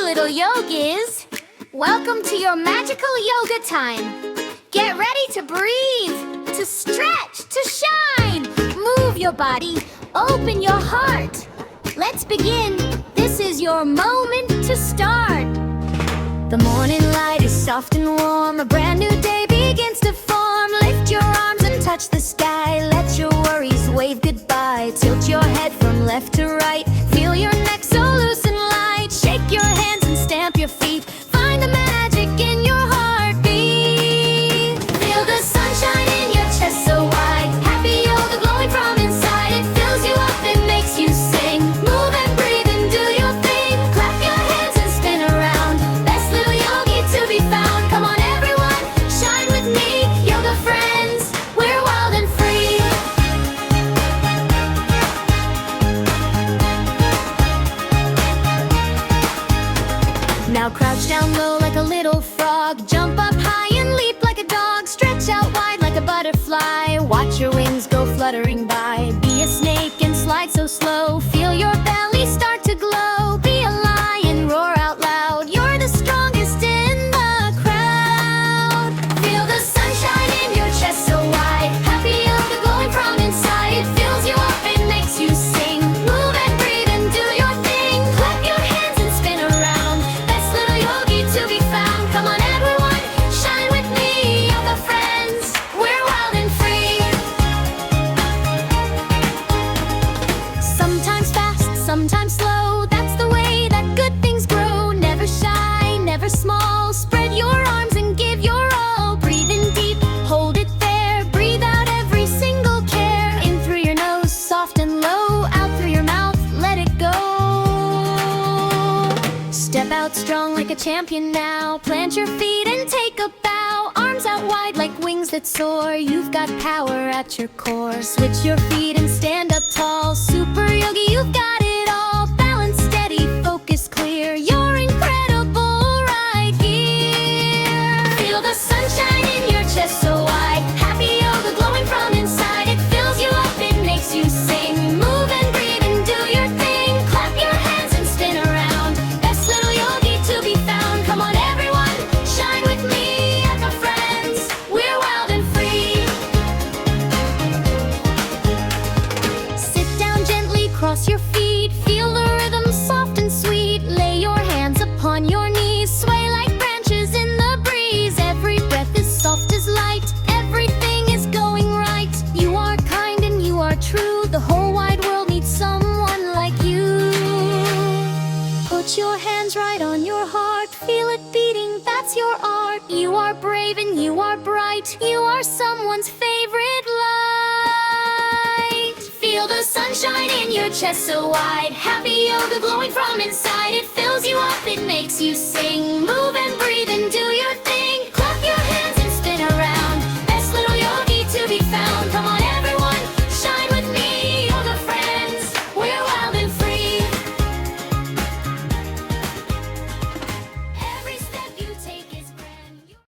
little yogis! Welcome to your magical yoga time. Get ready to breathe, to stretch, to shine. Move your body, open your heart. Let's begin. This is your moment to start. The morning light is soft and warm. A brand new day begins to form. Lift your arms and touch the sky. Let your worries wave goodbye. Tilt your head from left to right. Feel your neck so loose and light. Shake your hands and stamp your feet. Find the magic in your heartbeat. Feel the sunshine in your chest so wide. Happy yoga glowing from inside. It fills you up, it makes you sing. Move and breathe and do your thing. Clap your hands and spin around. Best little yogi to be found. Come on everyone, shine with me. Yoga friends, we're wild and free. Now crouch down low like a little frog. Jump up high and leap like a dog. Stretch out wide like a butterfly. Watch your wings go fluttering by. Be a snake and slide so slow. Feel your belly start to glow. Be a lion, roar out loud. You're the strongest in the crowd. Feel the sunshine in your chest so wide. Happy yoga glowing from inside. It fills you up, it makes you sing. Move and breathe and do your thing. Clap your hands and spin around. Best little yogi to be found. Come on everyone, shine with me. Yoga friends, we're wild and free. Sometimes fast, sometimes slow. That's the way that good things grow. Never shy, never small. Spread your arms and give your all. Breathe in deep, hold it there. Breathe out every single care. In through your nose, soft and low. Out through your mouth, let it go. Step out strong like a champion now. Plant your feet and take a bow. Arms out wide like wings that soar. You've got power at your core. Switch your feet and stand up tall. Super yogi, you've got it all. Balance steady, focus clear. You're incredible right here. Feel the sunshine in your chest so wide. Happy yoga glowing from inside. It fills you up, it makes you sing. Move and breathe and do your thing. Clap your hands and spin around. Best little yogi to be found. Come on everyone, shine with me. Yoga friends, we're wild and free. Sit down gently, cross your feet. Feel the rhythm soft and sweet. Lay your hands upon your knees. Sway like branches in the breeze. Every breath is soft as light. Everything is going right. You are kind and you are true. The whole wide world needs someone like you. Put your hands right on your heart. Feel it beating, that's your art. You are brave and you are bright. You are someone's favorite light. Feel the sunshine in your chest so wide. Happy yoga glowing from inside. It fills you up, it makes you sing.